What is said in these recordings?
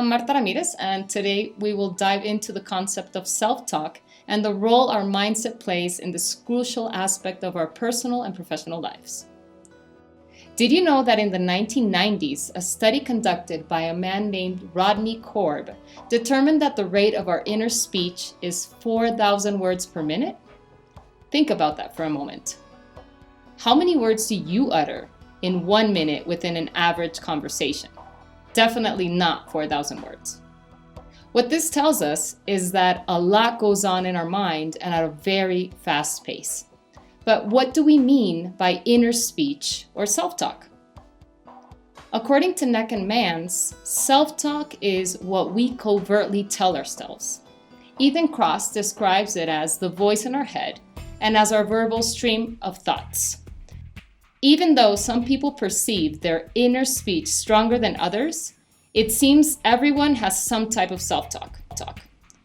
I'm Marta Ramirez, and today we will dive into the concept of self-talk and the role our mindset plays in this crucial aspect of our personal and professional lives. Did you know that in the 1990s, a study conducted by a man named Rodney Korb determined that the rate of our inner speech is 4,000 words per minute? Think about that for a moment. How many words do you utter in 1 minute within an average conversation? Definitely not 4,000 words. What this tells us is that a lot goes on in our mind and at a very fast pace. But what do we mean by inner speech or self-talk? According to Neck and Mans, self-talk is what we covertly tell ourselves. Ethan Kross describes it as the voice in our head and as our verbal stream of thoughts. Even though some people perceive their inner speech stronger than others, it seems everyone has some type of self-talk.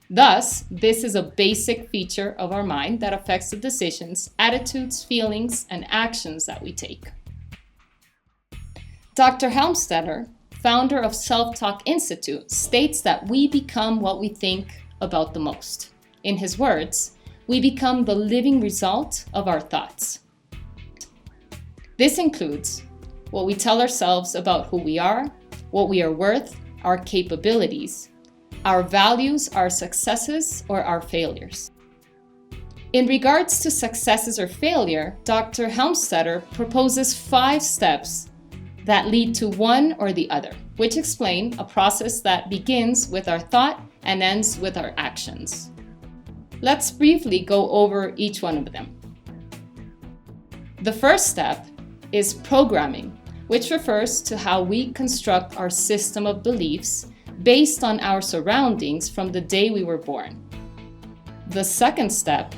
Thus, this is a basic feature of our mind that affects the decisions, attitudes, feelings, and actions that we take. Dr. Helmstetter, founder of Self-Talk Institute, states that we become what we think about the most. In his words, we become the living result of our thoughts. This includes what we tell ourselves about who we are, what we are worth, our capabilities, our values, our successes, or our failures. In regards to successes or failure, Dr. Helmstetter proposes 5 steps that lead to one or the other, which explain a process that begins with our thought and ends with our actions. Let's briefly go over each one of them. The first step is programming, which refers to how we construct our system of beliefs based on our surroundings from the day we were born. The second step,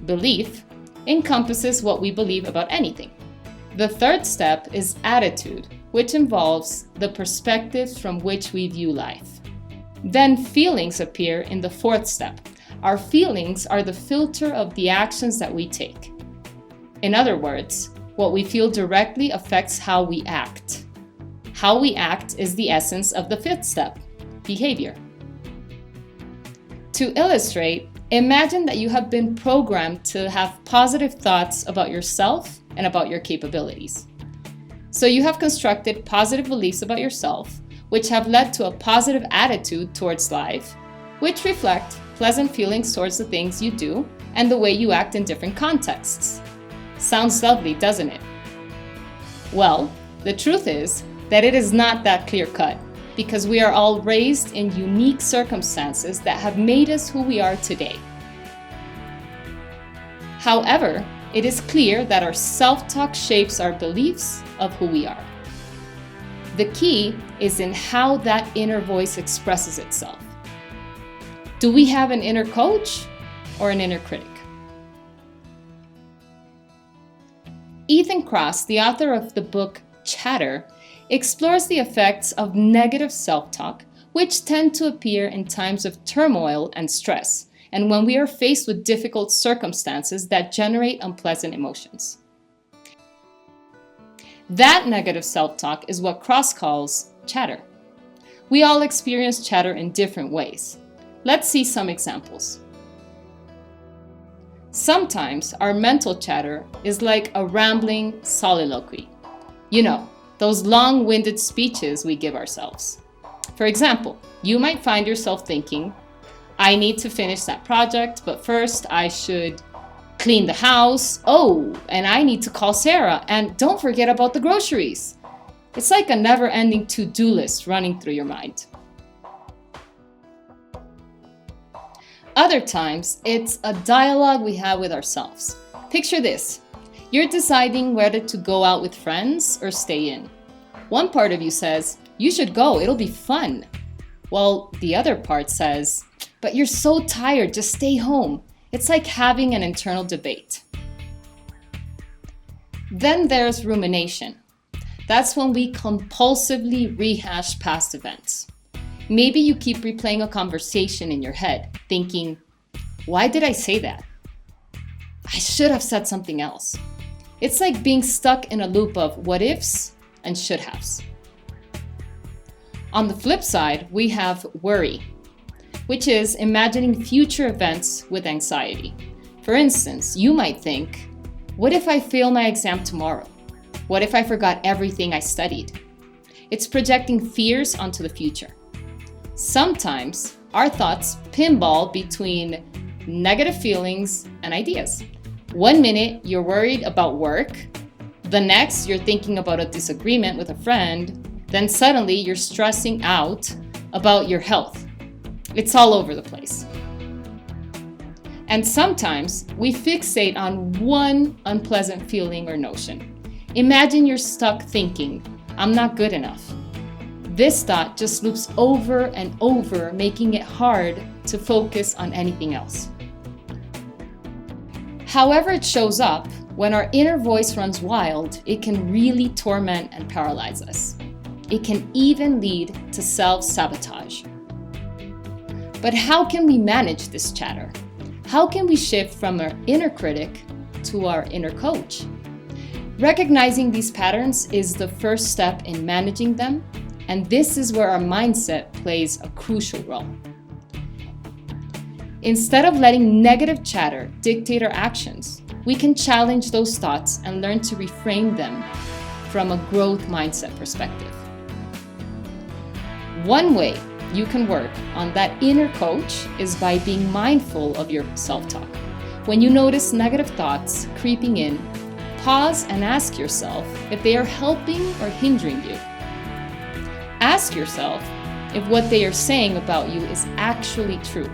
belief, encompasses what we believe about anything. The third step is attitude, which involves the perspectives from which we view life. Then feelings appear in the fourth step. Our feelings are the filter of the actions that we take. In other words, what we feel directly affects how we act. How we act is the essence of the fifth step, behavior. To illustrate, imagine that you have been programmed to have positive thoughts about yourself and about your capabilities. So you have constructed positive beliefs about yourself, which have led to a positive attitude towards life, which reflect pleasant feelings towards the things you do and the way you act in different contexts. Sounds lovely, doesn't it? Well, the truth is that it is not that clear-cut, because we are all raised in unique circumstances that have made us who we are today. However, it is clear that our self-talk shapes our beliefs of who we are. The key is in how that inner voice expresses itself. Do we have an inner coach or an inner critic? Ethan Kross, the author of the book Chatter, explores the effects of negative self-talk, which tend to appear in times of turmoil and stress, and when we are faced with difficult circumstances that generate unpleasant emotions. That negative self-talk is what Kross calls chatter. We all experience chatter in different ways. Let's see some examples. Sometimes our mental chatter is like a rambling soliloquy. You know, those long-winded speeches we give ourselves. For example, you might find yourself thinking, I need to finish that project, but first I should clean the house. Oh, and I need to call Sarah, and don't forget about the groceries. It's like a never-ending to-do list running through your mind. Other times, it's a dialogue we have with ourselves. Picture this. You're deciding whether to go out with friends or stay in. One part of you says, you should go, it'll be fun. Well, the other part says, but you're so tired, just stay home. It's like having an internal debate. Then there's rumination. That's when we compulsively rehash past events. Maybe you keep replaying a conversation in your head, thinking, why did I say that? I should have said something else. It's like being stuck in a loop of what ifs and should haves. On the flip side, we have worry, which is imagining future events with anxiety. For instance, you might think, what if I fail my exam tomorrow? What if I forgot everything I studied? It's projecting fears onto the future. Sometimes our thoughts pinball between negative feelings and ideas. 1 minute, you're worried about work. The next, you're thinking about a disagreement with a friend. Then suddenly, you're stressing out about your health. It's all over the place. And sometimes, we fixate on one unpleasant feeling or notion. Imagine you're stuck thinking, I'm not good enough. This thought just loops over and over, making it hard to focus on anything else. However it shows up, when our inner voice runs wild, it can really torment and paralyze us. It can even lead to self-sabotage. But how can we manage this chatter? How can we shift from our inner critic to our inner coach? Recognizing these patterns is the first step in managing them, and this is where our mindset plays a crucial role. Instead of letting negative chatter dictate our actions, we can challenge those thoughts and learn to reframe them from a growth mindset perspective. One way you can work on that inner coach is by being mindful of your self-talk. When you notice negative thoughts creeping in, pause and ask yourself if they are helping or hindering you. Ask yourself if what they are saying about you is actually true.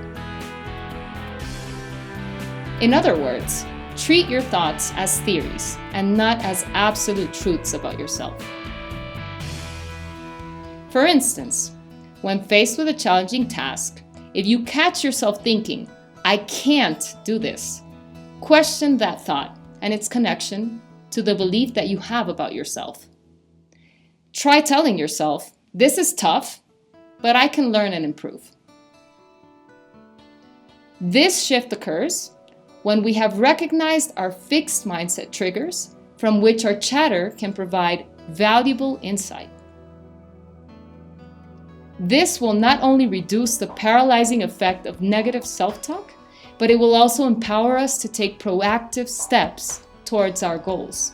In other words, treat your thoughts as theories and not as absolute truths about yourself. For instance, when faced with a challenging task, if you catch yourself thinking, I can't do this, question that thought and its connection to the belief that you have about yourself. Try telling yourself, this is tough, but I can learn and improve. This shift occurs when we have recognized our fixed mindset triggers from which our chatter can provide valuable insight. This will not only reduce the paralyzing effect of negative self-talk, but it will also empower us to take proactive steps towards our goals.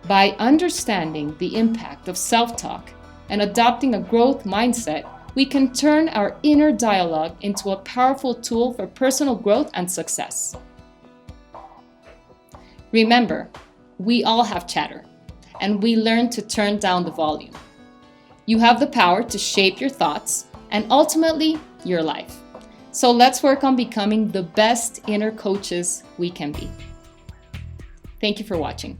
By understanding the impact of self-talk and adopting a growth mindset, we can turn our inner dialogue into a powerful tool for personal growth and success. Remember, we all have chatter, and we learn to turn down the volume. You have the power to shape your thoughts and ultimately your life. So let's work on becoming the best inner coaches we can be. Thank you for watching.